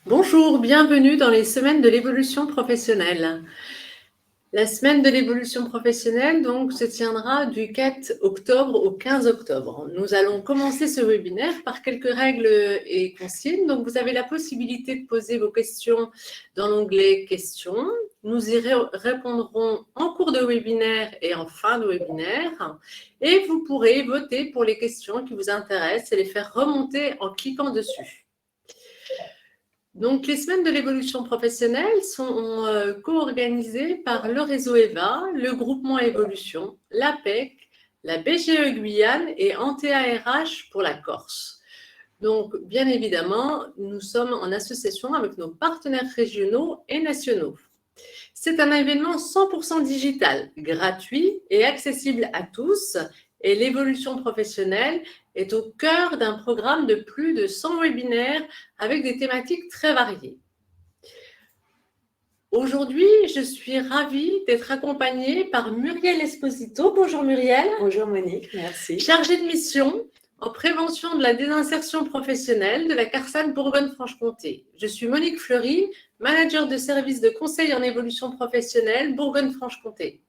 Bonjour, bienvenue dans les semaines de l'évolution professionnelle. La semaine de l'évolution professionnelle donc, se tiendra du 4 octobre au 15 octobre. Nous allons commencer ce webinaire par quelques règles et consignes. Donc, vous avez la possibilité de poser vos questions dans l'onglet questions. Nous y répondrons en cours de webinaire et en fin de webinaire. Et vous pourrez voter pour les questions qui vous intéressent et les faire remonter en cliquant dessus. Donc, les semaines de l'évolution professionnelle sont co-organisées par le réseau EVA, le groupement Évolution, l'APEC, la BGE Guyane et Antea RH pour la Corse. Donc, bien évidemment, nous sommes en association avec nos partenaires régionaux et nationaux. C'est un événement 100% digital, gratuit et accessible à tous. Et l'évolution professionnelle est au cœur d'un programme de plus de 100 webinaires avec des thématiques très variées. Aujourd'hui, je suis ravie d'être accompagnée par Muriel Esposito. Bonjour Muriel. Bonjour Monique, merci. Chargée de mission en prévention de la désinsertion professionnelle de la CARSAT Bourgogne-Franche-Comté. Je suis Monique Fleury, manager de service de conseil en évolution professionnelle Bourgogne-Franche-Comté.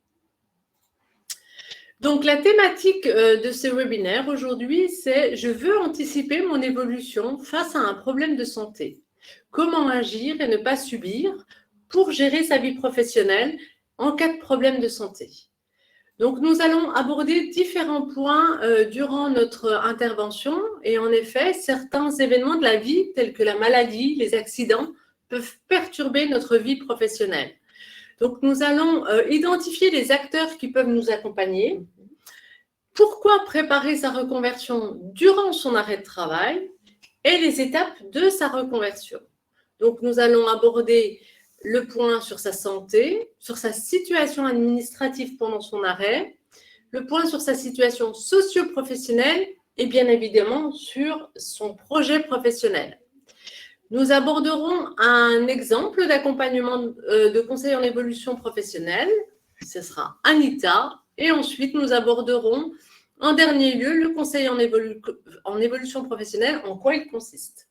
Donc, la thématique de ce webinaire aujourd'hui, c'est « Je veux anticiper mon évolution face à un problème de santé. Comment agir et ne pas subir pour gérer sa vie professionnelle en cas de problème de santé ?» Donc, nous allons aborder différents points durant notre intervention et en effet, certains événements de la vie, tels que la maladie, les accidents, peuvent perturber notre vie professionnelle. Donc, nous allons identifier les acteurs qui peuvent nous accompagner. Pourquoi préparer sa reconversion durant son arrêt de travail et les étapes de sa reconversion. Donc, nous allons aborder le point sur sa santé, sur sa situation administrative pendant son arrêt, le point sur sa situation socio-professionnelle et bien évidemment sur son projet professionnel. Nous aborderons un exemple d'accompagnement de conseil en évolution professionnelle. Ce sera Anita. Et ensuite, nous aborderons en dernier lieu le conseil en évolution professionnelle, en quoi il consiste.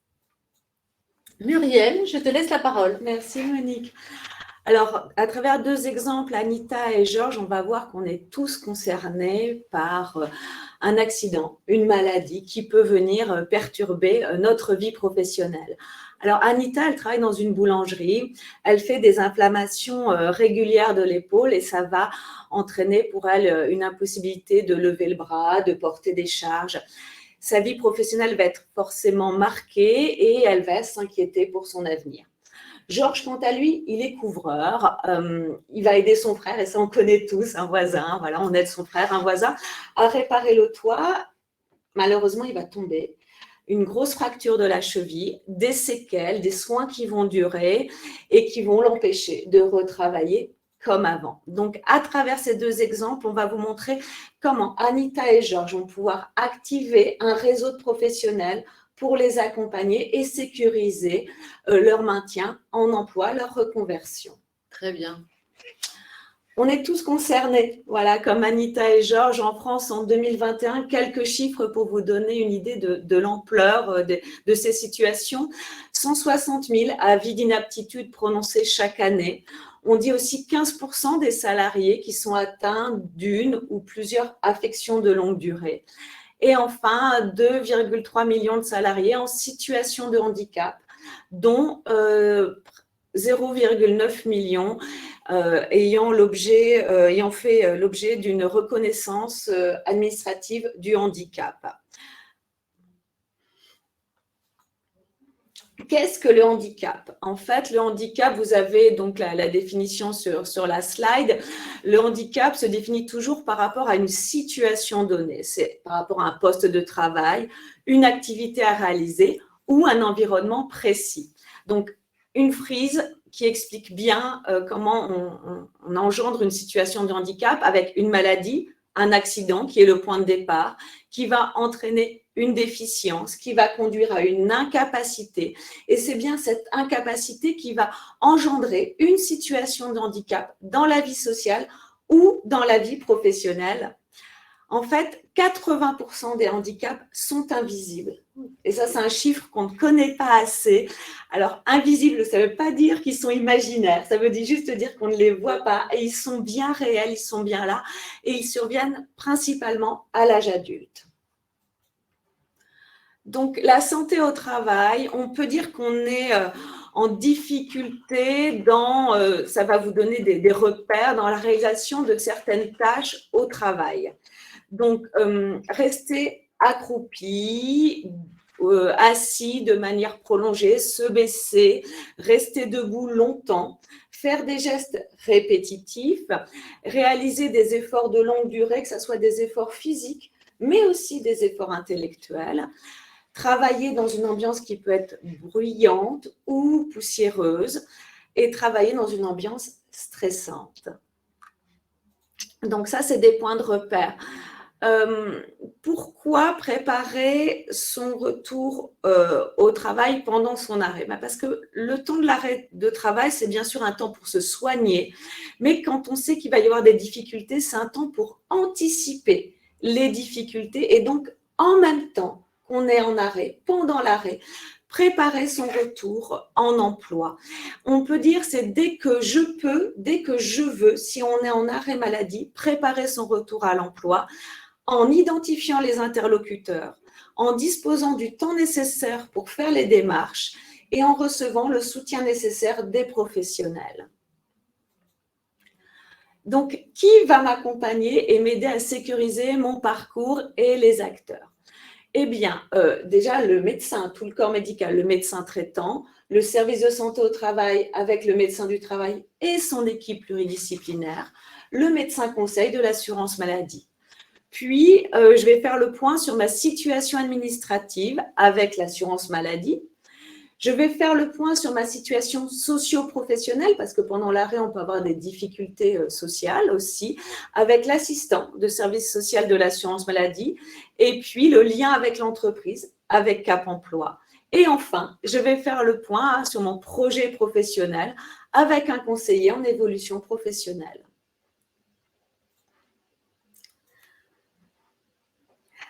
Muriel, je te laisse la parole. Merci Monique. Alors, à travers deux exemples, Anita et Georges, on va voir qu'on est tous concernés par un accident, une maladie qui peut venir perturber notre vie professionnelle. Alors, Anita, elle travaille dans une boulangerie, elle fait des inflammations régulières de l'épaule et ça va entraîner pour elle une impossibilité de lever le bras, de porter des charges. Sa vie professionnelle va être forcément marquée et elle va s'inquiéter pour son avenir. Georges, quant à lui, il est couvreur. Il va aider son frère, et ça on connaît tous, un voisin. Voilà, on aide son frère, un voisin, à réparer le toit. Malheureusement, il va tomber. Une grosse fracture de la cheville, des séquelles, des soins qui vont durer et qui vont l'empêcher de retravailler comme avant. Donc, à travers ces deux exemples, on va vous montrer comment Anita et Georges vont pouvoir activer un réseau de professionnels pour les accompagner et sécuriser leur maintien en emploi, leur reconversion. Très bien. On est tous concernés, voilà, comme Anita et Georges en France en 2021. Quelques chiffres pour vous donner une idée de l'ampleur de ces situations. 160 000 avis d'inaptitude prononcés chaque année. On dit aussi 15% des salariés qui sont atteints d'une ou plusieurs affections de longue durée. Et enfin, 2,3 millions de salariés en situation de handicap, dont 0,9 millions ayant fait l'objet d'une reconnaissance administrative du handicap. Qu'est-ce que le handicap? En fait, le handicap, vous avez donc la définition sur la slide. Le handicap se définit toujours par rapport à une situation donnée. C'est par rapport à un poste de travail, une activité à réaliser ou un environnement précis. Donc, une frise qui explique bien comment on engendre une situation de handicap avec une maladie, un accident qui est le point de départ, qui va entraîner une déficience, qui va conduire à une incapacité. Et c'est bien cette incapacité qui va engendrer une situation de handicap dans la vie sociale ou dans la vie professionnelle. En fait, 80% des handicaps sont invisibles. Et ça, c'est un chiffre qu'on ne connaît pas assez. Alors, invisible, ça ne veut pas dire qu'ils sont imaginaires. Ça veut juste dire qu'on ne les voit pas. Et ils sont bien réels, ils sont bien là. Et ils surviennent principalement à l'âge adulte. Donc, la santé au travail, on peut dire qu'on est en difficulté dans, ça va vous donner des repères dans la réalisation de certaines tâches au travail. Donc, rester accroupi, assis de manière prolongée, se baisser, rester debout longtemps, faire des gestes répétitifs, réaliser des efforts de longue durée, que ce soit des efforts physiques, mais aussi des efforts intellectuels, travailler dans une ambiance qui peut être bruyante ou poussiéreuse et travailler dans une ambiance stressante. Donc ça, c'est des points de repère. Pourquoi préparer son retour au travail pendant son arrêt? Parce que le temps de l'arrêt de travail, c'est bien sûr un temps pour se soigner, mais quand on sait qu'il va y avoir des difficultés, c'est un temps pour anticiper les difficultés et donc en même temps qu'on est en arrêt, pendant l'arrêt, préparer son retour en emploi. On peut dire c'est dès que je peux, dès que je veux, si on est en arrêt maladie, préparer son retour à l'emploi en identifiant les interlocuteurs, en disposant du temps nécessaire pour faire les démarches et en recevant le soutien nécessaire des professionnels. Donc, qui va m'accompagner et m'aider à sécuriser mon parcours et les acteurs? Eh bien, déjà, le médecin, tout le corps médical, le médecin traitant, le service de santé au travail avec le médecin du travail et son équipe pluridisciplinaire, le médecin conseil de l'assurance maladie. Puis, je vais faire le point sur ma situation administrative avec l'assurance maladie. Je vais faire le point sur ma situation socio-professionnelle, parce que pendant l'arrêt, on peut avoir des difficultés sociales aussi, avec l'assistant de service social de l'assurance maladie, et puis le lien avec l'entreprise, avec Cap Emploi. Et enfin, je vais faire le point sur mon projet professionnel avec un conseiller en évolution professionnelle.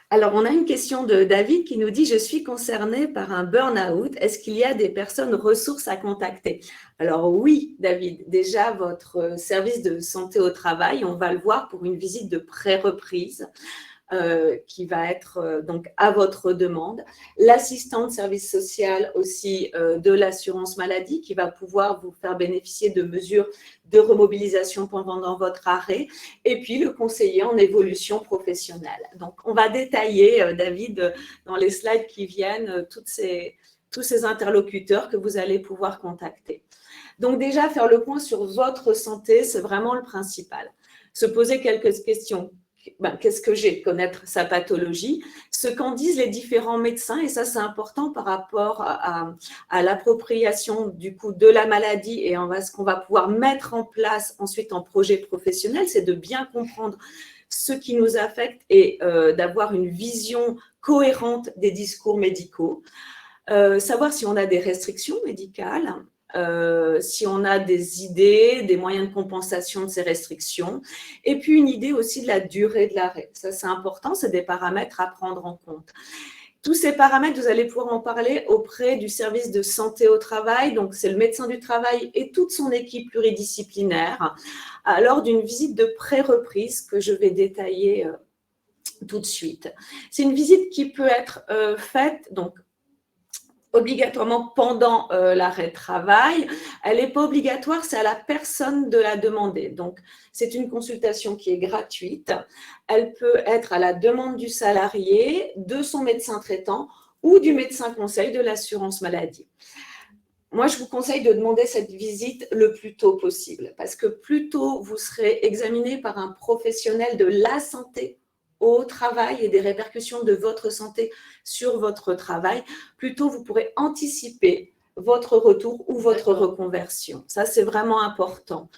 Alors, on a une question de David qui nous dit « Je suis concerné par un burn-out. Est-ce qu'il y a des personnes ressources à contacter ?» Alors oui, David, déjà votre service de santé au travail, on va le voir pour une visite de pré-reprise qui va être donc à votre demande. L'assistant de service social aussi de l'assurance maladie qui va pouvoir vous faire bénéficier de mesures de remobilisation pendant votre arrêt, et puis le conseiller en évolution professionnelle. Donc, on va détailler, David, dans les slides qui viennent, tous ces interlocuteurs que vous allez pouvoir contacter. Donc, déjà, faire le point sur votre santé, c'est vraiment le principal. Se poser quelques questions. Qu'est-ce que j'ai? Connaître sa pathologie, ce qu'en disent les différents médecins, et ça c'est important par rapport à l'appropriation du coup de la maladie et ce qu'on va pouvoir mettre en place ensuite en projet professionnel, c'est de bien comprendre ce qui nous affecte et d'avoir une vision cohérente des discours médicaux, savoir si on a des restrictions médicales, si on a des idées, des moyens de compensation de ces restrictions, et puis une idée aussi de la durée de l'arrêt. Ça, c'est important, c'est des paramètres à prendre en compte. Tous ces paramètres, vous allez pouvoir en parler auprès du service de santé au travail, donc c'est le médecin du travail et toute son équipe pluridisciplinaire, lors d'une visite de pré-reprise que je vais détailler tout de suite. C'est une visite qui peut être faite, donc, obligatoirement pendant l'arrêt de travail. Elle n'est pas obligatoire, c'est à la personne de la demander. Donc, c'est une consultation qui est gratuite. Elle peut être à la demande du salarié, de son médecin traitant ou du médecin conseil de l'assurance maladie. Moi, je vous conseille de demander cette visite le plus tôt possible parce que plus tôt vous serez examiné par un professionnel de la santé au travail et des répercussions de votre santé sur votre travail, plutôt vous pourrez anticiper votre retour ou votre reconversion. Ça, c'est vraiment important.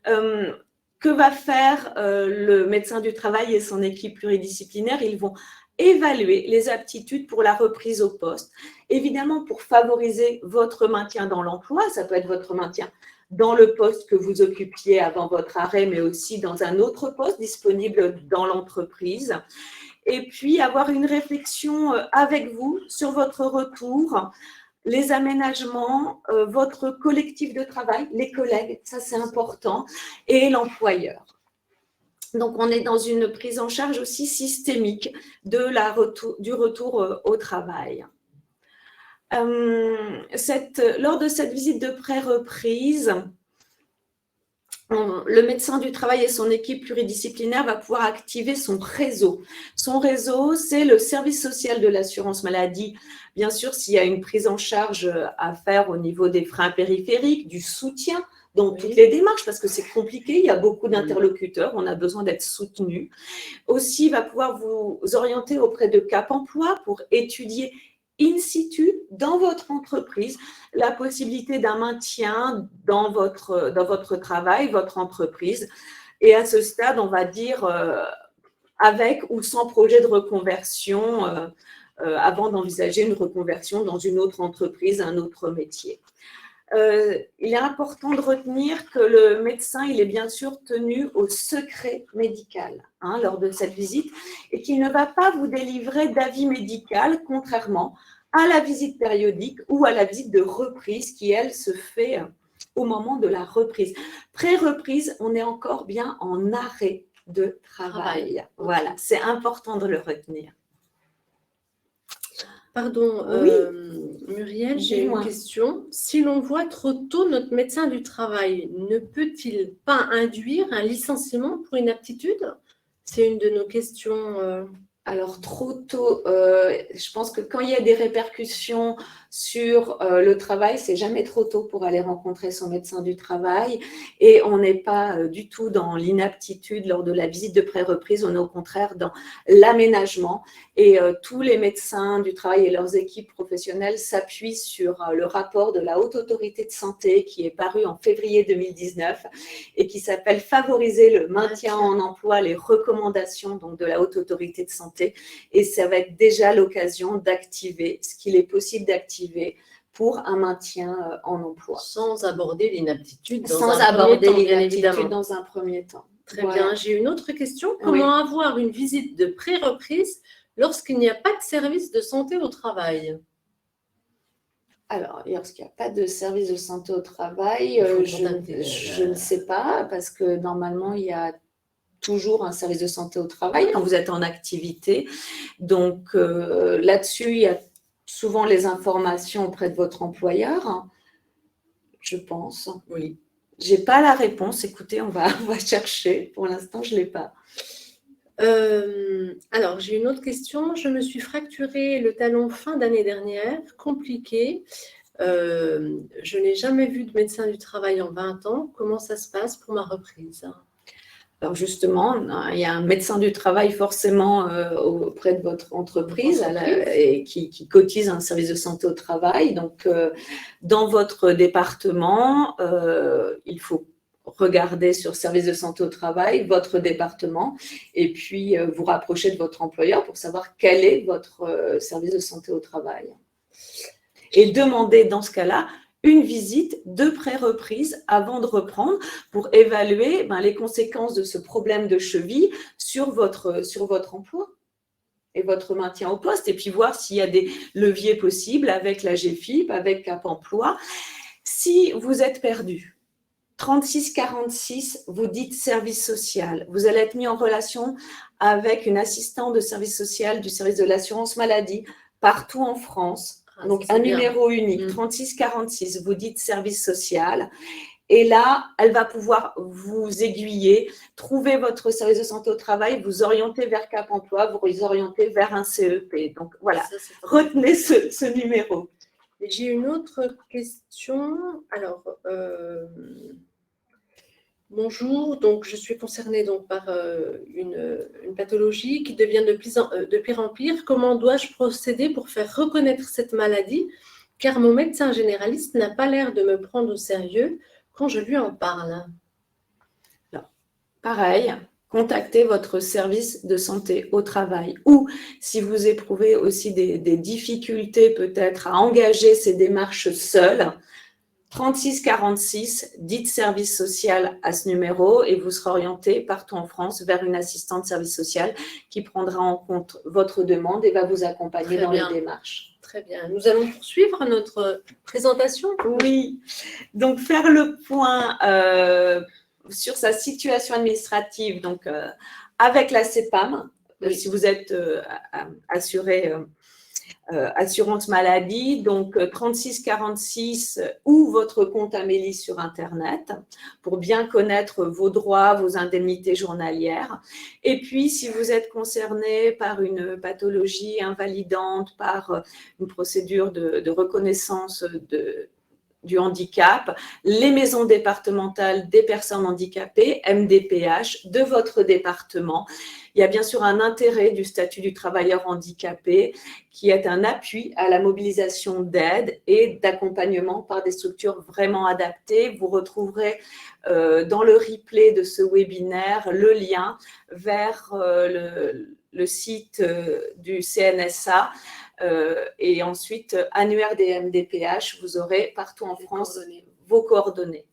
Que va faire le médecin du travail et son équipe pluridisciplinaire? Ils vont évaluer les aptitudes pour la reprise au poste. Évidemment, pour favoriser votre maintien dans l'emploi, ça peut être votre maintien dans le poste que vous occupiez avant votre arrêt, mais aussi dans un autre poste disponible dans l'entreprise. Et puis, avoir une réflexion avec vous sur votre retour, les aménagements, votre collectif de travail, les collègues, ça c'est important, et l'employeur. Donc, on est dans une prise en charge aussi systémique du retour au travail. Lors de cette visite de pré-reprise, le médecin du travail et son équipe pluridisciplinaire va pouvoir activer son réseau. Son réseau, c'est le service social de l'assurance maladie. Bien sûr, s'il y a une prise en charge à faire au niveau des freins périphériques, du soutien dans toutes les démarches, parce que c'est compliqué, il y a beaucoup d'interlocuteurs, on a besoin d'être soutenu. Aussi, il va pouvoir vous orienter auprès de Cap Emploi pour étudier in situ, dans votre entreprise, la possibilité d'un maintien dans votre travail, votre entreprise. Et à ce stade, on va dire avec ou sans projet de reconversion, avant d'envisager une reconversion dans une autre entreprise, un autre métier. Il est important de retenir que le médecin, il est bien sûr tenu au secret médical lors de cette visite et qu'il ne va pas vous délivrer d'avis médical, contrairement à la visite périodique ou à la visite de reprise qui, elle, se fait au moment de la reprise. Pré-reprise, on est encore bien en arrêt de travail. Voilà, c'est important de le retenir. Pardon, Muriel, j'ai une question. Si l'on voit trop tôt notre médecin du travail, ne peut-il pas induire un licenciement pour inaptitude? C'est une de nos questions. Alors, trop tôt, je pense que quand il y a des répercussions sur le travail, c'est jamais trop tôt pour aller rencontrer son médecin du travail. Et on n'est pas du tout dans l'inaptitude lors de la visite de pré-reprise, on est au contraire dans l'aménagement. Et tous les médecins du travail et leurs équipes professionnelles s'appuient sur le rapport de la Haute Autorité de Santé qui est paru en février 2019 et qui s'appelle « Favoriser le maintien en emploi, les recommandations donc, de la Haute Autorité de Santé ». Et ça va être déjà l'occasion d'activer ce qu'il est possible d'activer pour un maintien en emploi. Sans aborder l'inaptitude dans un premier temps. Très bien. J'ai une autre question. Comment avoir une visite de pré-reprise lorsqu'il n'y a pas de service de santé au travail? Alors, lorsqu'il n'y a pas de service de santé au travail, je ne sais pas, parce que normalement, il y a toujours un service de santé au travail quand vous êtes en activité. Donc, là-dessus, il y a souvent les informations auprès de votre employeur, je pense. Oui. Je n'ai pas la réponse. Écoutez, on va chercher. Pour l'instant, je ne l'ai pas. Alors, j'ai une autre question. Je me suis fracturé le talon fin d'année dernière. Compliqué. Je n'ai jamais vu de médecin du travail en 20 ans. Comment ça se passe pour ma reprise? Alors justement, il y a un médecin du travail forcément auprès de votre entreprise et qui cotise un service de santé au travail. Donc, dans votre département, il faut regarder sur service de santé au travail, votre département, et puis vous rapprocher de votre employeur pour savoir quel est votre service de santé au travail. Et demander dans ce cas-là une visite de pré-reprise avant de reprendre pour évaluer les conséquences de ce problème de cheville sur votre emploi et votre maintien au poste, et puis voir s'il y a des leviers possibles avec la GFIP, avec Cap Emploi. Si vous êtes perdu, 3646, vous dites service social. Vous allez être mis en relation avec une assistante de service social du service de l'assurance maladie partout en France. Donc, un numéro unique, 3646, vous dites service social. Et là, elle va pouvoir vous aiguiller, trouver votre service de santé au travail, vous orienter vers Cap Emploi, vous orienter vers un CEP. Donc, voilà, retenez ce numéro. J'ai une autre question. Alors, bonjour, donc je suis concernée donc, par une pathologie qui devient de pire en pire. Comment dois-je procéder pour faire reconnaître cette maladie? Car mon médecin généraliste n'a pas l'air de me prendre au sérieux quand je lui en parle. Alors, pareil, contactez votre service de santé au travail ou si vous éprouvez aussi des difficultés peut-être à engager ces démarches seules, 36 46, dites service social à ce numéro et vous serez orienté partout en France vers une assistante service social qui prendra en compte votre demande et va vous accompagner dans les démarches. Très bien. Nous allons poursuivre notre présentation. Oui, donc faire le point sur sa situation administrative, donc avec la CEPAM, Oui. si vous êtes assuré assurance maladie, donc 36 46 ou votre compte Amélie sur Internet pour bien connaître vos droits, vos indemnités journalières. Et puis, si vous êtes concerné par une pathologie invalidante, par une procédure de reconnaissance du handicap, les maisons départementales des personnes handicapées, MDPH, de votre département. Il y a bien sûr un intérêt du statut du travailleur handicapé qui est un appui à la mobilisation d'aide et d'accompagnement par des structures vraiment adaptées. Vous retrouverez dans le replay de ce webinaire le lien vers le site du CNSA. Et ensuite, annuaire des MDPH, vous aurez partout en France vos coordonnées.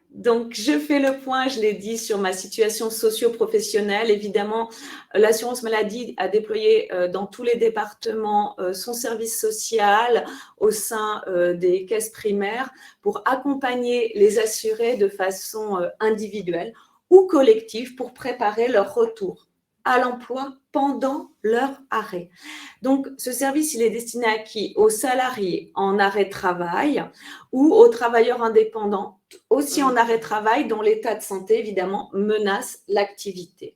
Donc, je fais le point, je l'ai dit, sur ma situation socio-professionnelle. Évidemment, l'assurance maladie a déployé dans tous les départements son service social au sein des caisses primaires pour accompagner les assurés de façon individuelle ou collective pour préparer leur retour à l'emploi pendant leur arrêt. Donc, ce service, il est destiné à qui? Aux salariés en arrêt de travail ou aux travailleurs indépendants, aussi en arrêt de travail, dont l'état de santé, évidemment, menace l'activité.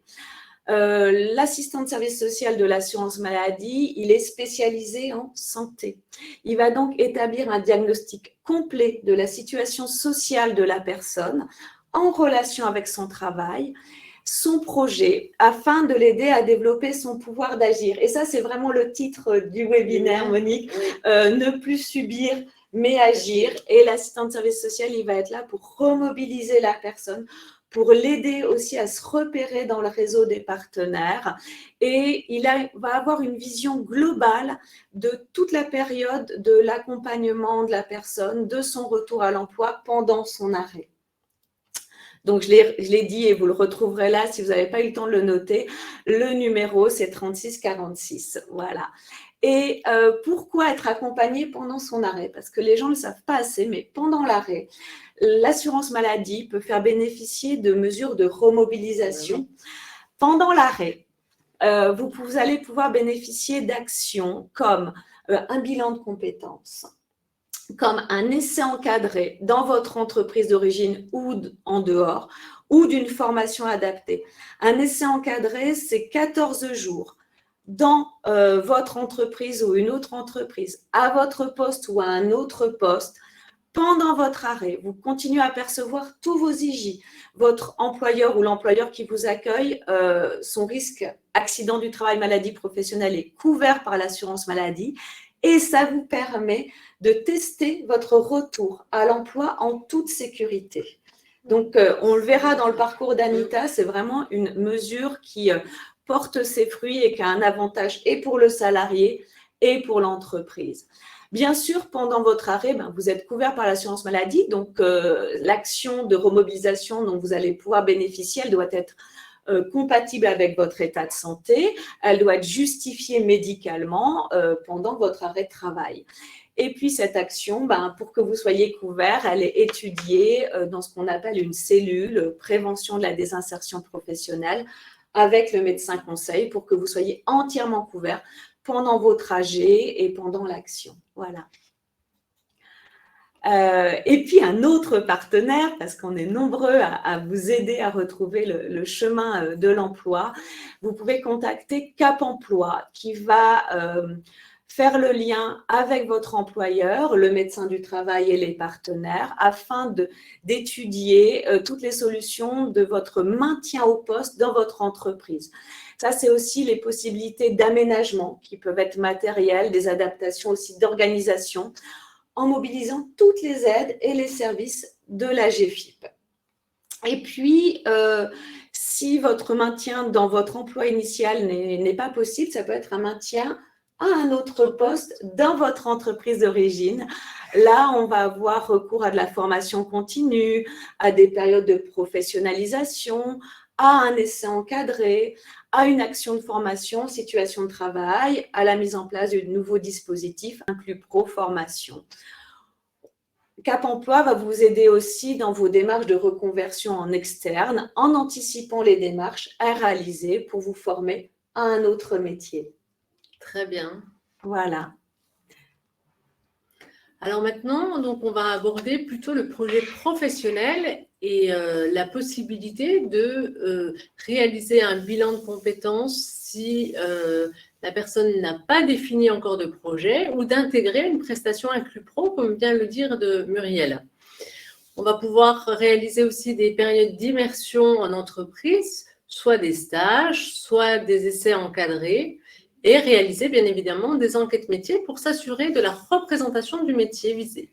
L'assistant de service social de l'assurance maladie, il est spécialisé en santé. Il va donc établir un diagnostic complet de la situation sociale de la personne en relation avec son travail, son projet, afin de l'aider à développer son pouvoir d'agir. Et ça, c'est vraiment le titre du webinaire, Monique. Ne plus subir, mais agir. Et l'assistant de service social, il va être là pour remobiliser la personne, pour l'aider aussi à se repérer dans le réseau des partenaires. Et va avoir une vision globale de toute la période de l'accompagnement de la personne, de son retour à l'emploi pendant son arrêt. Donc, je l'ai dit et vous le retrouverez là si vous n'avez pas eu le temps de le noter. Le numéro, c'est 36 46. Voilà. Et pourquoi être accompagné pendant son arrêt? Parce que les gens ne le savent pas assez, mais pendant l'arrêt, l'assurance maladie peut faire bénéficier de mesures de remobilisation. Pendant l'arrêt, vous allez pouvoir bénéficier d'actions comme un bilan de compétences, comme un essai encadré dans votre entreprise d'origine ou en dehors, ou d'une formation adaptée. Un essai encadré, c'est 14 jours dans votre entreprise ou une autre entreprise, à votre poste ou à un autre poste. Pendant votre arrêt, vous continuez à percevoir tous vos IJ. Votre employeur ou l'employeur qui vous accueille, son risque accident du travail, maladie professionnelle est couvert par l'assurance maladie et ça vous permet de tester votre retour à l'emploi en toute sécurité. Donc, on le verra dans le parcours d'Anita, c'est vraiment une mesure qui porte ses fruits et qui a un avantage et pour le salarié et pour l'entreprise. Bien sûr, pendant votre arrêt, vous êtes couvert par l'assurance maladie, donc l'action de remobilisation dont vous allez pouvoir bénéficier, elle doit être compatible avec votre état de santé, elle doit être justifiée médicalement pendant votre arrêt de travail. Et puis, cette action, pour que vous soyez couvert, elle est étudiée dans ce qu'on appelle une cellule prévention de la désinsertion professionnelle avec le médecin conseil pour que vous soyez entièrement couvert pendant vos trajets et pendant l'action. Voilà. Et puis, un autre partenaire, parce qu'on est nombreux à vous aider à retrouver le chemin de l'emploi, vous pouvez contacter Cap Emploi qui va faire le lien avec votre employeur, le médecin du travail et les partenaires afin d'étudier toutes les solutions de votre maintien au poste dans votre entreprise. Ça, c'est aussi les possibilités d'aménagement qui peuvent être matérielles, des adaptations aussi d'organisation en mobilisant toutes les aides et les services de la GFIP. Et puis, si votre maintien dans votre emploi initial n'est pas possible, ça peut être un maintien à un autre poste dans votre entreprise d'origine. Là, on va avoir recours à de la formation continue, à des périodes de professionnalisation, à un essai encadré, à une action de formation, situation de travail, à la mise en place de nouveaux dispositifs, inclus pro-formation. Cap Emploi va vous aider aussi dans vos démarches de reconversion en externe, en anticipant les démarches à réaliser pour vous former à un autre métier. Très bien. Voilà. Alors maintenant, donc, on va aborder plutôt le projet professionnel et la possibilité de réaliser un bilan de compétences si la personne n'a pas défini encore de projet ou d'intégrer une prestation inclus pro, comme vient le dire de Muriel. On va pouvoir réaliser aussi des périodes d'immersion en entreprise, soit des stages, soit des essais encadrés, et réaliser bien évidemment des enquêtes métiers pour s'assurer de la représentation du métier visé.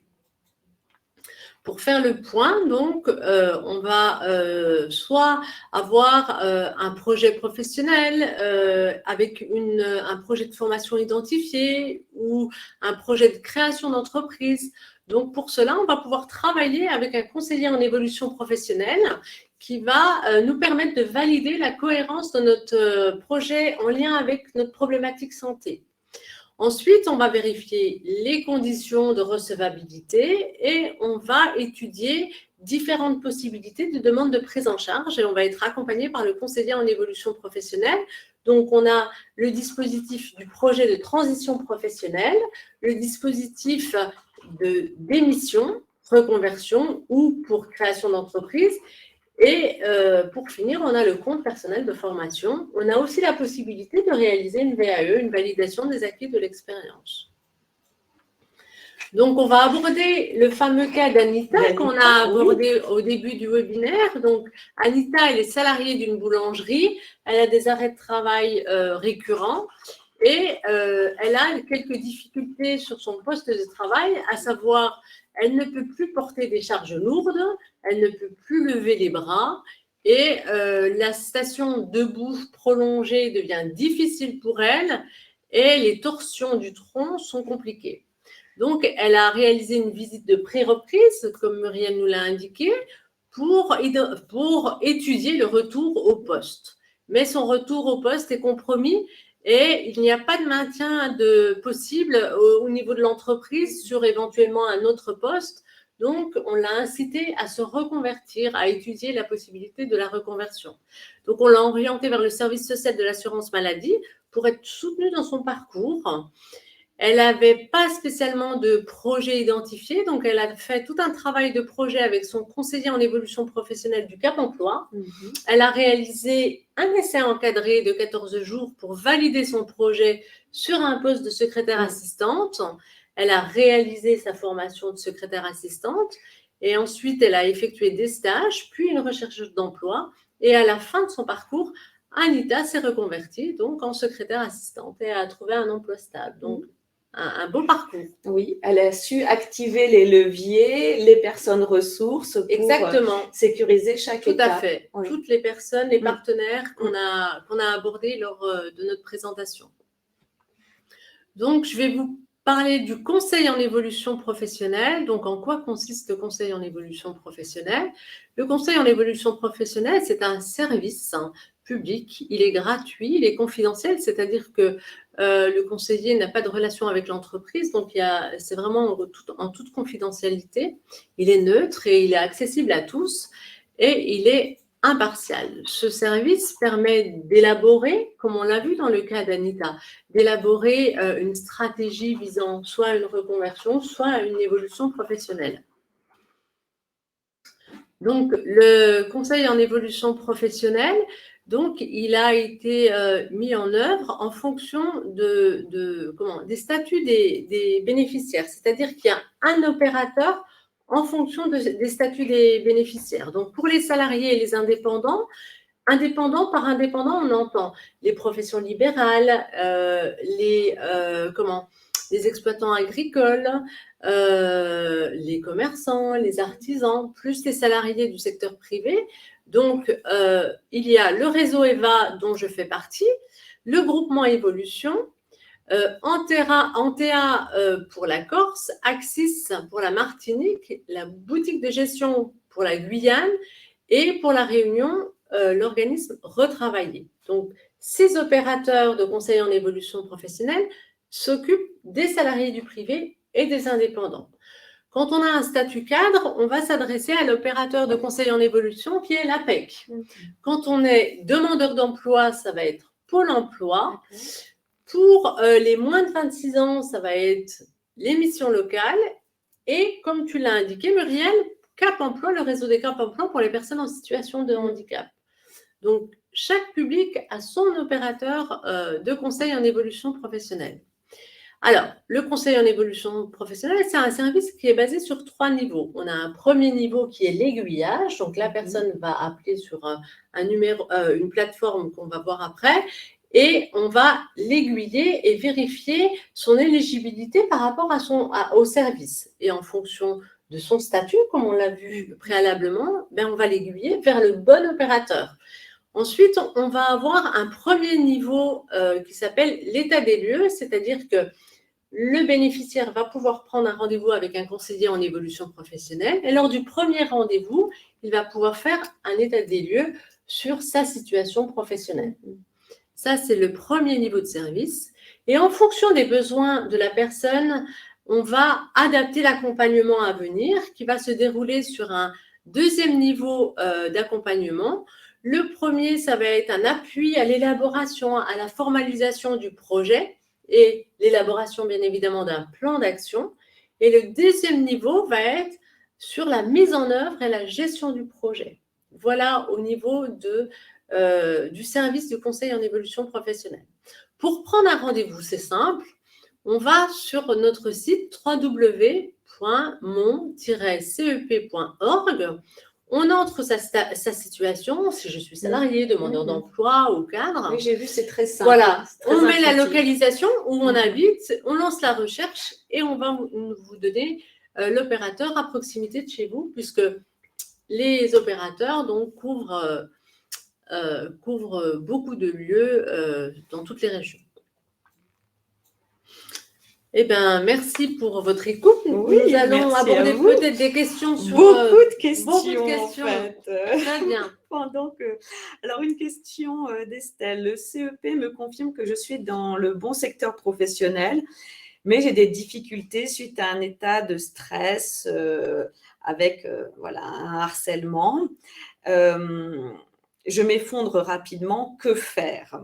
Pour faire le point, donc, on va soit avoir un projet professionnel avec un projet de formation identifié ou un projet de création d'entreprise. Donc, pour cela, on va pouvoir travailler avec un conseiller en évolution professionnelle qui va nous permettre de valider la cohérence de notre projet en lien avec notre problématique santé. Ensuite, on va vérifier les conditions de recevabilité et on va étudier différentes possibilités de demande de prise en charge et on va être accompagné par le conseiller en évolution professionnelle. Donc, on a le dispositif du projet de transition professionnelle, le dispositif de démission, reconversion ou pour création d'entreprise. Et pour finir, on a le compte personnel de formation. On a aussi la possibilité de réaliser une VAE, une validation des acquis de l'expérience. Donc, on va aborder le fameux cas d'Anita qu'on a abordé au début du webinaire. Donc, Anita, elle est salariée d'une boulangerie. Elle a des arrêts de travail récurrents et elle a quelques difficultés sur son poste de travail, à savoir, elle ne peut plus porter des charges lourdes, elle ne peut plus lever les bras et la station debout prolongée devient difficile pour elle et les torsions du tronc sont compliquées. Donc, elle a réalisé une visite de pré-reprise, comme Muriel nous l'a indiqué, pour étudier le retour au poste. Mais son retour au poste est compromis et il n'y a pas de maintien possible au niveau de l'entreprise sur éventuellement un autre poste. Donc, on l'a incité à se reconvertir, à étudier la possibilité de la reconversion. Donc, on l'a orienté vers le service social de l'assurance maladie pour être soutenue dans son parcours. Elle n'avait pas spécialement de projet identifié, donc elle a fait tout un travail de projet avec son conseiller en évolution professionnelle du Cap Emploi. Elle a réalisé un essai encadré de 14 jours pour valider son projet sur un poste de secrétaire assistante. Elle a réalisé sa formation de secrétaire assistante et ensuite elle a effectué des stages, puis une recherche d'emploi. Et à la fin de son parcours, Anita s'est reconvertie donc en secrétaire assistante et a trouvé un emploi stable. Donc, un beau parcours. Oui, elle a su activer les leviers, les personnes ressources pour sécuriser chaque étape. Tout à fait. Oui. Toutes les personnes, les partenaires qu'on a abordés lors de notre présentation. Donc, je vais vous parler du conseil en évolution professionnelle. Donc, en quoi consiste le conseil en évolution professionnelle? Le conseil en évolution professionnelle, c'est un service public, il est gratuit, il est confidentiel, c'est-à-dire que le conseiller n'a pas de relation avec l'entreprise, donc c'est vraiment en toute confidentialité. Il est neutre et il est accessible à tous et il est impartial. Ce service permet d'élaborer, comme on l'a vu dans le cas d'Anita, d'élaborer une stratégie visant soit une reconversion, soit une évolution professionnelle. Donc, le conseil en évolution professionnelle, donc, il a été mis en œuvre en fonction des statuts des bénéficiaires. C'est-à-dire qu'il y a un opérateur en fonction des statuts des bénéficiaires. Donc, pour les salariés et les indépendants, par indépendant, on entend les professions libérales, les exploitants agricoles, les commerçants, les artisans, plus les salariés du secteur privé. Donc, il y a le réseau EVA dont je fais partie, le groupement Évolution, Antea pour la Corse, Axis pour la Martinique, la boutique de gestion pour la Guyane et pour la Réunion, l'organisme Retravailler. Donc, ces opérateurs de conseil en évolution professionnelle s'occupent des salariés du privé et des indépendants. Quand on a un statut cadre, on va s'adresser à l'opérateur de conseil en évolution qui est l'APEC. Quand on est demandeur d'emploi, ça va être Pôle emploi. Pour les moins de 26 ans, ça va être les missions locales. Et comme tu l'as indiqué, Muriel, Cap Emploi, le réseau des Cap Emploi pour les personnes en situation de handicap. Donc, chaque public a son opérateur de conseil en évolution professionnelle. Alors, le conseil en évolution professionnelle, c'est un service qui est basé sur 3 niveaux. On a un premier niveau qui est l'aiguillage. Donc, la personne va appeler sur un numéro, une plateforme qu'on va voir après, et on va l'aiguiller et vérifier son éligibilité par rapport au service. Et en fonction de son statut, comme on l'a vu préalablement, ben on va l'aiguiller vers le bon opérateur. Ensuite, on va avoir un premier niveau qui s'appelle l'état des lieux, c'est-à-dire que le bénéficiaire va pouvoir prendre un rendez-vous avec un conseiller en évolution professionnelle et lors du premier rendez-vous, il va pouvoir faire un état des lieux sur sa situation professionnelle. Ça, c'est le premier niveau de service. Et en fonction des besoins de la personne, on va adapter l'accompagnement à venir qui va se dérouler sur un deuxième niveau d'accompagnement. Le premier, ça va être un appui à l'élaboration, à la formalisation du projet et l'élaboration, bien évidemment, d'un plan d'action. Et le deuxième niveau va être sur la mise en œuvre et la gestion du projet. Voilà au niveau du service de conseil en évolution professionnelle. Pour prendre un rendez-vous, c'est simple. On va sur notre site www.mon-cep.org. On entre sa situation, si je suis salarié, demandeur d'emploi ou cadre. Oui, j'ai vu, c'est très simple. Voilà, très on met la intuitif. localisation où on habite, on lance la recherche et on va vous donner l'opérateur à proximité de chez vous, puisque les opérateurs donc, couvrent beaucoup de lieux dans toutes les régions. Eh bien, merci pour votre écoute. Oui, nous allons aborder peut-être des questions sur… Beaucoup de questions, en fait. Très bien. Alors, une question d'Estelle. Le CEP me confirme que je suis dans le bon secteur professionnel, mais j'ai des difficultés suite à un état de stress avec un harcèlement. Je m'effondre rapidement. Que faire ?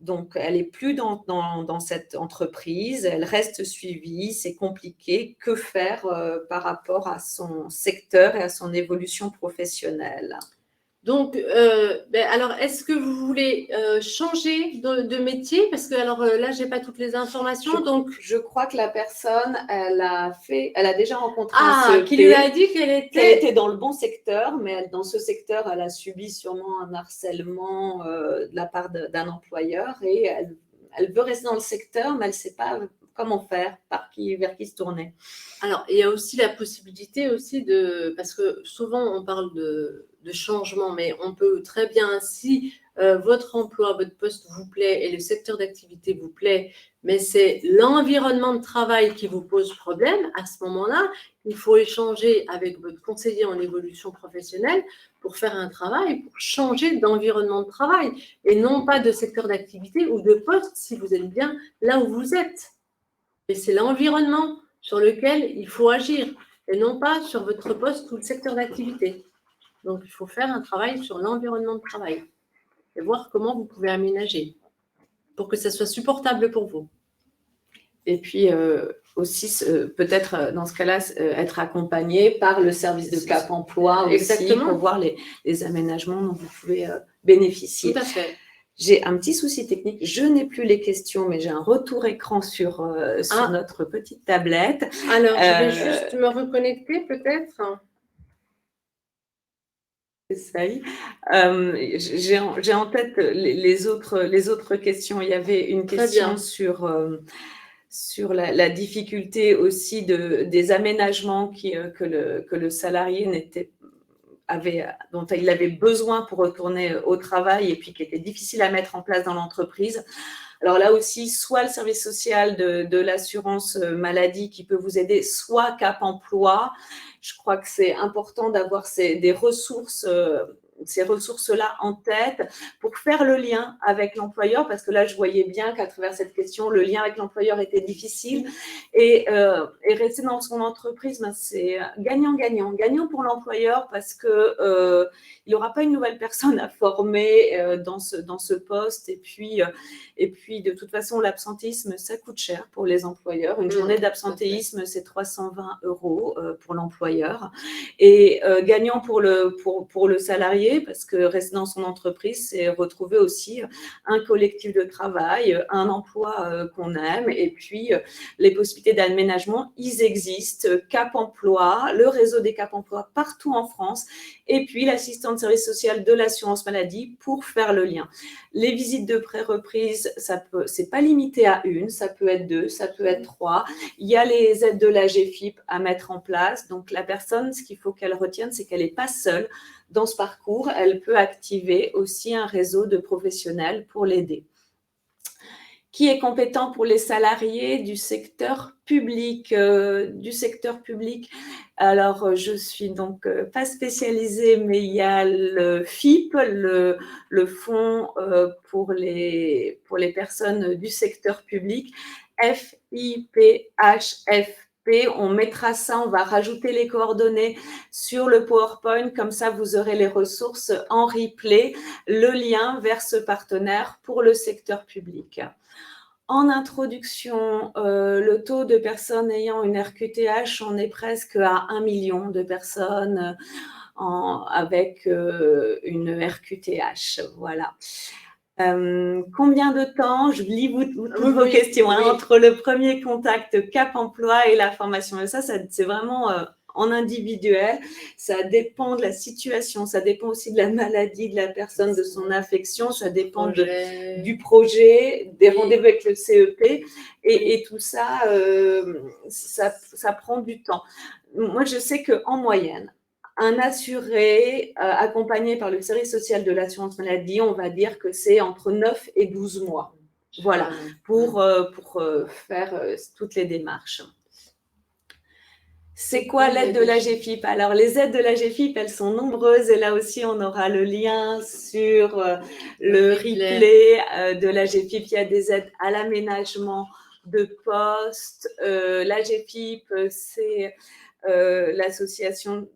Donc, elle n'est plus dans cette entreprise, elle reste suivie, c'est compliqué. Que faire par rapport à son secteur et à son évolution professionnelle ? Donc, alors, est-ce que vous voulez changer de métier ? Parce que là, je n'ai pas toutes les informations. Je crois que la personne, elle a déjà rencontré un CEP qui lui a dit qu'elle était dans le bon secteur, mais dans ce secteur, elle a subi sûrement un harcèlement de la part d'un employeur et elle veut rester dans le secteur, mais elle ne sait pas comment faire, vers qui se tourner. Alors, il y a aussi la possibilité aussi parce que souvent on parle de changement, mais on peut très bien, si votre emploi, votre poste vous plaît et le secteur d'activité vous plaît, mais c'est l'environnement de travail qui vous pose problème, à ce moment-là, il faut échanger avec votre conseiller en évolution professionnelle pour faire un travail, pour changer d'environnement de travail, et non pas de secteur d'activité ou de poste si vous êtes bien là où vous êtes. Et c'est l'environnement sur lequel il faut agir, et non pas sur votre poste ou le secteur d'activité. Donc, il faut faire un travail sur l'environnement de travail et voir comment vous pouvez aménager pour que ça soit supportable pour vous. Et puis aussi, peut-être dans ce cas-là, être accompagné par le service de Cap Emploi aussi pour voir les aménagements dont vous pouvez bénéficier. Tout à fait. J'ai un petit souci technique, je n'ai plus les questions, mais j'ai un retour écran sur notre petite tablette. Alors, je vais juste me reconnecter peut-être. Essaye. J'ai en tête les autres questions. Il y avait une question sur la difficulté aussi des aménagements que le salarié dont il avait besoin pour retourner au travail et puis qui était difficile à mettre en place dans l'entreprise. Alors là aussi, soit le service social de l'assurance maladie qui peut vous aider, soit Cap Emploi. Je crois que c'est important d'avoir des ressources, ces ressources-là en tête pour faire le lien avec l'employeur, parce que là, je voyais bien qu'à travers cette question, le lien avec l'employeur était difficile. Et rester dans son entreprise, ben, c'est gagnant-gagnant. Gagnant pour l'employeur parce que il n'aura pas une nouvelle personne à former dans ce poste. Et puis, de toute façon, l'absentéisme, ça coûte cher pour les employeurs. Une journée d'absentéisme, c'est 320 € pour l'employeur. Et gagnant pour le salarié, parce que rester dans son entreprise, c'est retrouver aussi un collectif de travail, un emploi qu'on aime, et puis les possibilités d'aménagement, ils existent. Cap Emploi, le réseau des Cap Emploi partout en France, et puis l'assistant de service social de l'assurance maladie pour faire le lien. Les visites de pré-reprise, c'est pas limité à une, ça peut être 2, ça peut être 3. Il y a les aides de l'AGFIP à mettre en place. Donc la personne, ce qu'il faut qu'elle retienne, c'est qu'elle n'est pas seule dans ce parcours. Elle peut activer aussi un réseau de professionnels pour l'aider. Qui est compétent pour les salariés du secteur public. Alors, je suis donc pas spécialisée, mais il y a le FIP, le fonds pour les personnes du secteur public, FIPHFP. On mettra ça, on va rajouter les coordonnées sur le PowerPoint, comme ça vous aurez les ressources en replay, le lien vers ce partenaire pour le secteur public. En introduction, le taux de personnes ayant une RQTH, on est presque à 1 million de personnes avec une RQTH. Voilà. Combien de temps, je lis toutes vos questions, hein, entre le premier contact Cap Emploi et la formation. Ça c'est vraiment en individuel, ça dépend de la situation, ça dépend aussi de la maladie de la personne, de son affection, ça dépend du projet, des rendez-vous avec le CEP, et tout ça, ça prend du temps. Moi, je sais qu'en moyenne, un assuré accompagné par le service social de l'assurance maladie, on va dire que c'est entre 9 et 12 mois. Voilà, pour faire toutes les démarches. C'est quoi l'aide de l'AGFIP? Alors, les aides de l'AGFIP, elles sont nombreuses, et là aussi, on aura le lien sur le replay de l'AGFIP. Il y a des aides à l'aménagement de poste. L'AGFIP, c'est l'association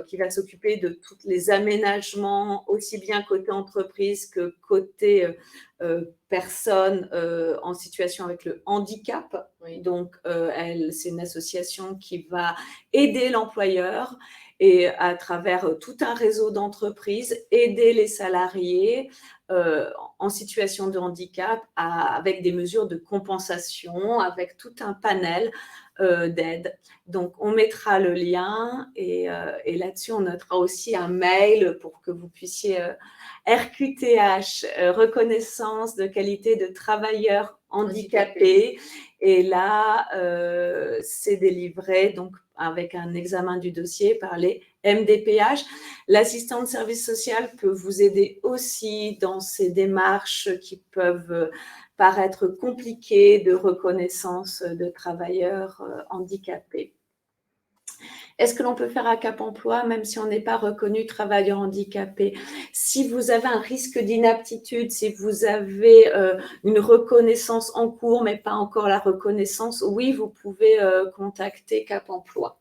qui va s'occuper de tous les aménagements, aussi bien côté entreprise que côté personnes en situation avec le handicap. Oui. Donc, c'est une association qui va aider l'employeur et à travers tout un réseau d'entreprises, aider les salariés en situation de handicap avec des mesures de compensation, avec tout un panel d'aide. Donc, on mettra le lien et là-dessus, on notera aussi un mail pour que vous puissiez RQTH, reconnaissance de qualité de travailleur handicapé. Et là, c'est délivré donc avec un examen du dossier par les MDPH. L'assistant de service social peut vous aider aussi dans ces démarches qui peuvent paraître compliquées de reconnaissance de travailleurs handicapés. Est-ce que l'on peut faire un Cap Emploi même si on n'est pas reconnu travailleur handicapé? Si vous avez un risque d'inaptitude, si vous avez une reconnaissance en cours mais pas encore la reconnaissance, oui, vous pouvez contacter Cap Emploi.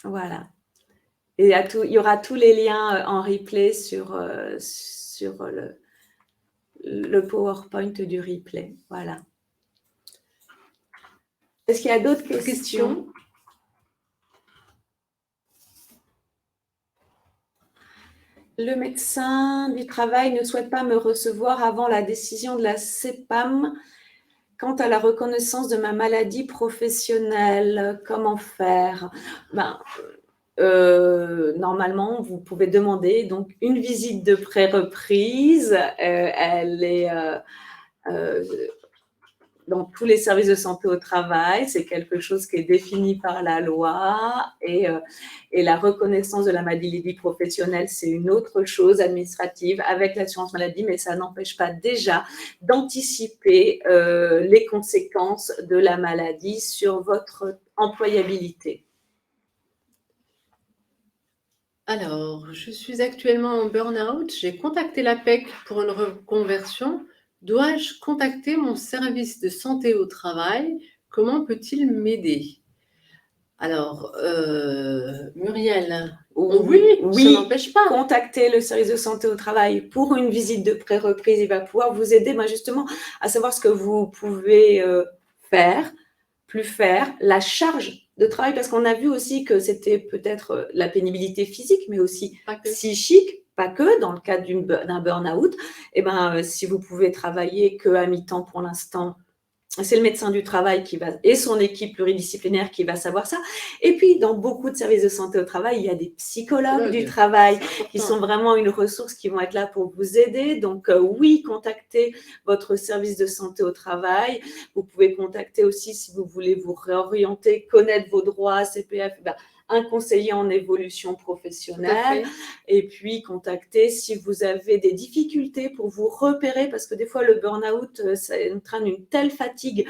Voilà. Et il y aura tous les liens en replay sur le PowerPoint du replay. Voilà. Est-ce qu'il y a d'autres questions? Le médecin du travail ne souhaite pas me recevoir avant la décision de la CEPAM quant à la reconnaissance de ma maladie professionnelle. Comment faire? Normalement, vous pouvez demander donc une visite de pré-reprise. Elle est dans tous les services de santé au travail. C'est quelque chose qui est défini par la loi et la reconnaissance de la maladie professionnelle, c'est une autre chose administrative avec l'assurance maladie, mais ça n'empêche pas déjà d'anticiper les conséquences de la maladie sur votre employabilité. Alors, je suis actuellement en burn-out. J'ai contacté l'APEC pour une reconversion. Dois-je contacter mon service de santé au travail? Comment peut-il m'aider? Alors, Muriel, oui, ça n'empêche pas. Contactez le service de santé au travail pour une visite de pré-reprise. Il va pouvoir vous aider justement à savoir ce que vous pouvez faire, plus faire, la charge de travail, parce qu'on a vu aussi que c'était peut-être la pénibilité physique, mais aussi psychique, pas que dans le cadre d'un burn-out. Et si vous pouvez travailler qu'à mi-temps pour l'instant, c'est le médecin du travail et son équipe pluridisciplinaire qui va savoir ça. Et puis, dans beaucoup de services de santé au travail, il y a des psychologues du travail qui sont vraiment une ressource, qui vont être là pour vous aider. Donc, oui, contactez votre service de santé au travail. Vous pouvez contacter aussi, si vous voulez vous réorienter, connaître vos droits, CPF, un conseiller en évolution professionnelle, et puis contacter si vous avez des difficultés pour vous repérer, parce que des fois le burn-out, ça entraîne une telle fatigue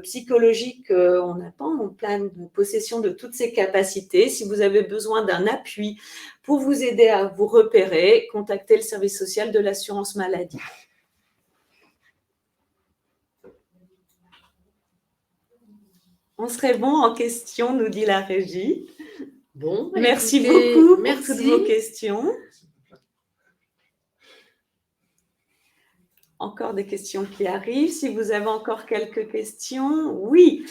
psychologique qu'on n'a pas en pleine possession de toutes ces capacités. Si vous avez besoin d'un appui pour vous aider à vous repérer, contactez le service social de l'assurance maladie. On serait bon en question, nous dit la régie. Bon, merci beaucoup pour toutes vos questions. Encore des questions qui arrivent. Si vous avez encore quelques questions, oui.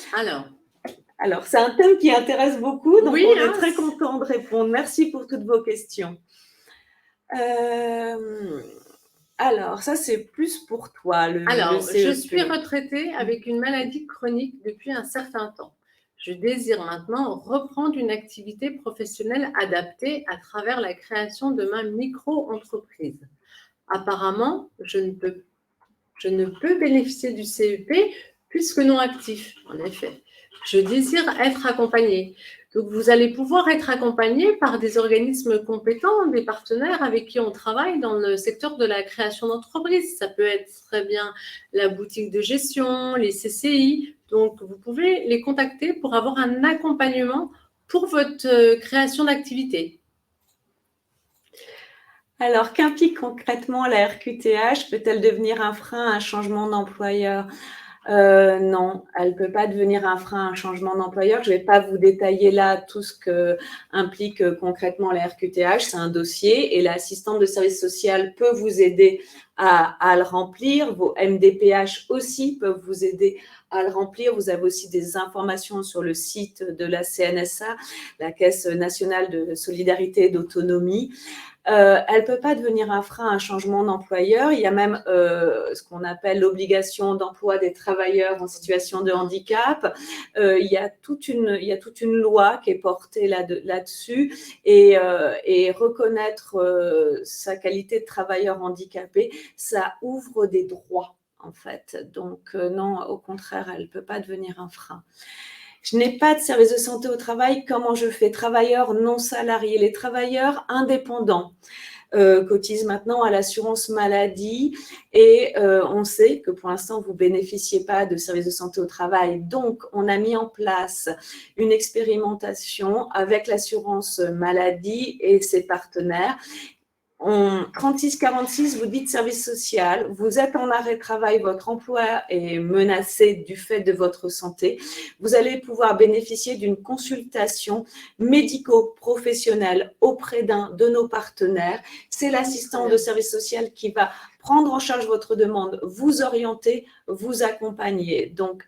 Alors, c'est un thème qui intéresse beaucoup, donc on est très content de répondre. Merci pour toutes vos questions. Alors, ça, c'est plus pour toi. Le CEP. Je suis retraitée avec une maladie chronique depuis un certain temps. Je désire maintenant reprendre une activité professionnelle adaptée à travers la création de ma micro-entreprise. Apparemment, je ne peux bénéficier du CEP puisque non actif, en effet. Je désire être accompagnée. Donc, vous allez pouvoir être accompagné par des organismes compétents, des partenaires avec qui on travaille dans le secteur de la création d'entreprise. Ça peut être très bien la boutique de gestion, les CCI. Donc, vous pouvez les contacter pour avoir un accompagnement pour votre création d'activité. Alors, qu'implique concrètement la RQTH? Peut-elle devenir un frein à un changement d'employeur? Non, elle ne peut pas devenir un frein à un changement d'employeur. Je ne vais pas vous détailler là tout ce que implique concrètement la RQTH. C'est un dossier et l'assistante de service social peut vous aider à le remplir. Vos MDPH aussi peuvent vous aider à le remplir. Vous avez aussi des informations sur le site de la CNSA, la Caisse nationale de solidarité et d'autonomie. Elle ne peut pas devenir un frein à un changement d'employeur. Il y a même ce qu'on appelle l'obligation d'emploi des travailleurs en situation de handicap. Il y a toute une loi qui est portée là-dessus et reconnaître sa qualité de travailleur handicapé, ça ouvre des droits en fait. Donc non, au contraire, elle ne peut pas devenir un frein. Je n'ai pas de service de santé au travail. Comment je fais? Travailleurs non salariés. Les travailleurs indépendants cotisent maintenant à l'assurance maladie et on sait que pour l'instant, vous ne bénéficiez pas de service de santé au travail. Donc, on a mis en place une expérimentation avec l'assurance maladie et ses partenaires. 3646, vous dites service social, vous êtes en arrêt de travail, votre emploi est menacé du fait de votre santé, vous allez pouvoir bénéficier d'une consultation médico-professionnelle auprès d'un de nos partenaires. C'est l'assistant de service social qui va prendre en charge votre demande, vous orienter, vous accompagner. Donc,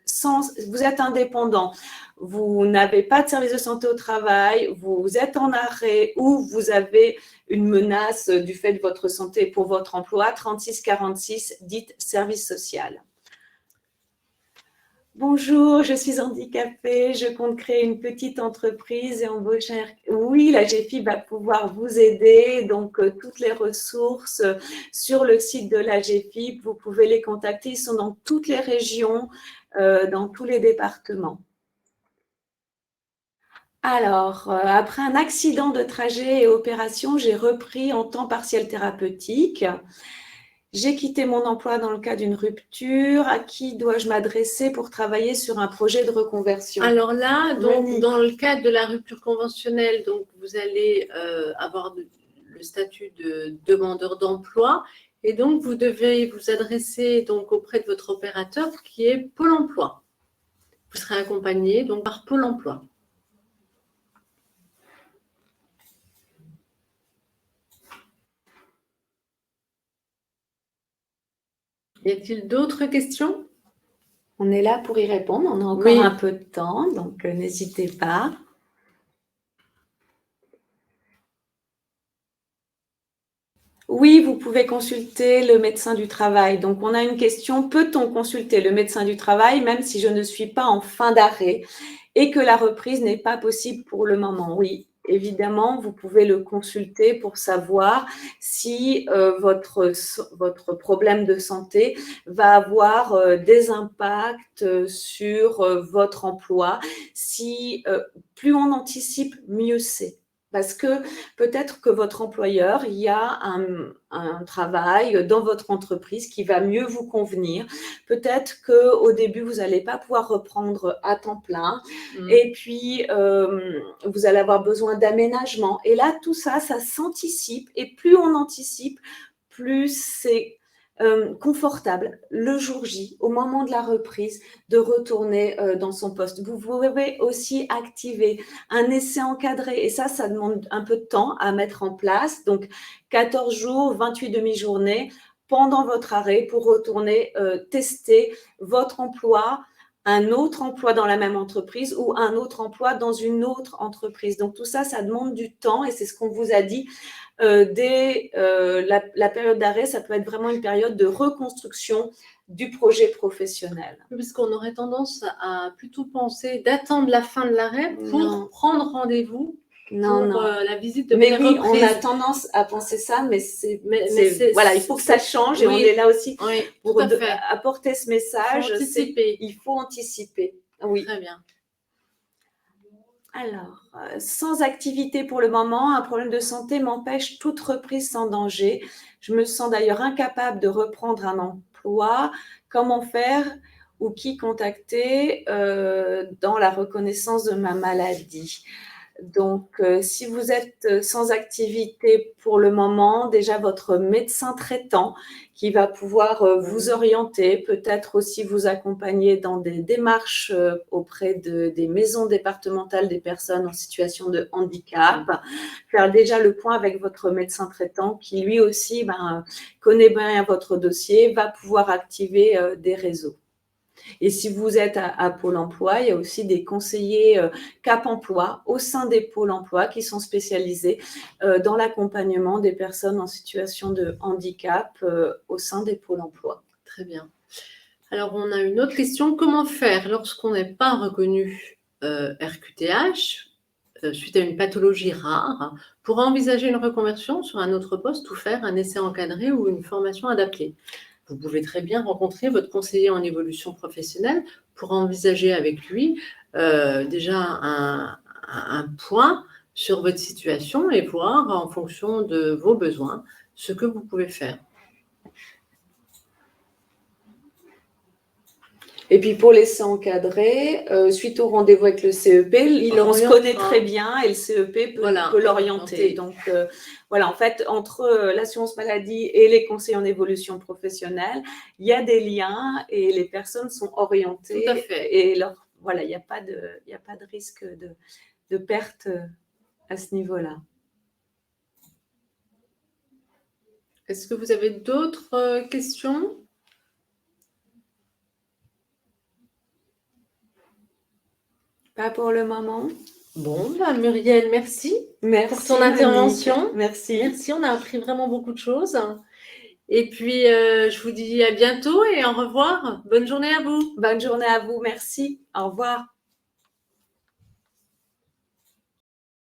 vous êtes indépendant, vous n'avez pas de service de santé au travail, vous êtes en arrêt ou vous avez une menace du fait de votre santé pour votre emploi, 3646, dites service social. Bonjour, je suis handicapée, je compte créer une petite entreprise et embaucher. Oui, la GFI va pouvoir vous aider, donc toutes les ressources sur le site de la GFI, vous pouvez les contacter, ils sont dans toutes les régions dans tous les départements. Alors, après un accident de trajet et opération, j'ai repris en temps partiel thérapeutique. J'ai quitté mon emploi dans le cas d'une rupture. À qui dois-je m'adresser pour travailler sur un projet de reconversion? Alors là, donc, Monique. dans le cadre de la rupture conventionnelle, donc, vous allez avoir le statut de demandeur d'emploi et donc vous devez vous adresser donc, auprès de votre opérateur qui est Pôle emploi. Vous serez accompagné donc, par Pôle emploi. Y a-t-il d'autres questions? On est là pour y répondre. On a encore Oui. un peu de temps, donc n'hésitez pas. Oui, vous pouvez consulter le médecin du travail. Donc, on a une question, peut-on consulter le médecin du travail même si je ne suis pas en fin d'arrêt et que la reprise n'est pas possible pour le moment? Oui, évidemment, vous pouvez le consulter pour savoir si votre problème de santé va avoir des impacts sur votre emploi. Si plus on anticipe, mieux c'est. Parce que peut-être que votre employeur, il y a un travail dans votre entreprise qui va mieux vous convenir. Peut-être qu'au début, vous n'allez pas pouvoir reprendre à temps plein. Et puis, vous allez avoir besoin d'aménagement. Et là, tout ça, ça s'anticipe. Et plus on anticipe, plus c'est confortable le jour J, au moment de la reprise, de retourner dans son poste. Vous pouvez aussi activer un essai encadré. Et ça demande un peu de temps à mettre en place. Donc, 14 jours, 28 demi-journées pendant votre arrêt pour retourner tester votre emploi, un autre emploi dans la même entreprise ou un autre emploi dans une autre entreprise. Donc, tout ça, ça demande du temps et c'est ce qu'on vous a dit. Dès la période d'arrêt, ça peut être vraiment une période de reconstruction du projet professionnel. Parce qu'on aurait tendance à plutôt penser d'attendre la fin de l'arrêt pour prendre rendez-vous pour la visite de reprise. Mais oui, on a tendance à penser ça, mais voilà, il faut que ça change et on est là aussi pour apporter ce message. Il faut anticiper. Oui. Très bien. Alors, sans activité pour le moment, un problème de santé m'empêche toute reprise sans danger. Je me sens d'ailleurs incapable de reprendre un emploi. Comment faire ou qui contacter dans la reconnaissance de ma maladie? Donc, si vous êtes sans activité pour le moment, déjà votre médecin traitant qui va pouvoir vous orienter, peut-être aussi vous accompagner dans des démarches auprès des maisons départementales des personnes en situation de handicap, faire déjà le point avec votre médecin traitant qui lui aussi connaît bien votre dossier, va pouvoir activer des réseaux. Et si vous êtes à Pôle emploi, il y a aussi des conseillers Cap emploi au sein des pôles emploi qui sont spécialisés dans l'accompagnement des personnes en situation de handicap au sein des pôles emploi. Très bien. Alors, on a une autre question. Comment faire lorsqu'on n'est pas reconnu RQTH suite à une pathologie rare pour envisager une reconversion sur un autre poste ou faire un essai encadré ou une formation adaptée? Vous pouvez très bien rencontrer votre conseiller en évolution professionnelle pour envisager avec lui déjà un point sur votre situation et voir en fonction de vos besoins ce que vous pouvez faire. Et puis pour l'essai encadré, suite au rendez-vous avec le CEP, on se connaît très bien et le CEP peut l'orienter. Donc voilà, en fait, entre l'assurance maladie et les conseillers en évolution professionnelle, il y a des liens et les personnes sont orientées. Tout à fait. Et voilà, il n'y a pas de risque de perte à ce niveau-là. Est-ce que vous avez d'autres questions ? Pas pour le moment. Bon, Muriel, merci pour ton intervention. Merci, on a appris vraiment beaucoup de choses. Et puis, je vous dis à bientôt et au revoir. Bonne journée à vous. Bonne journée à vous, merci. Au revoir.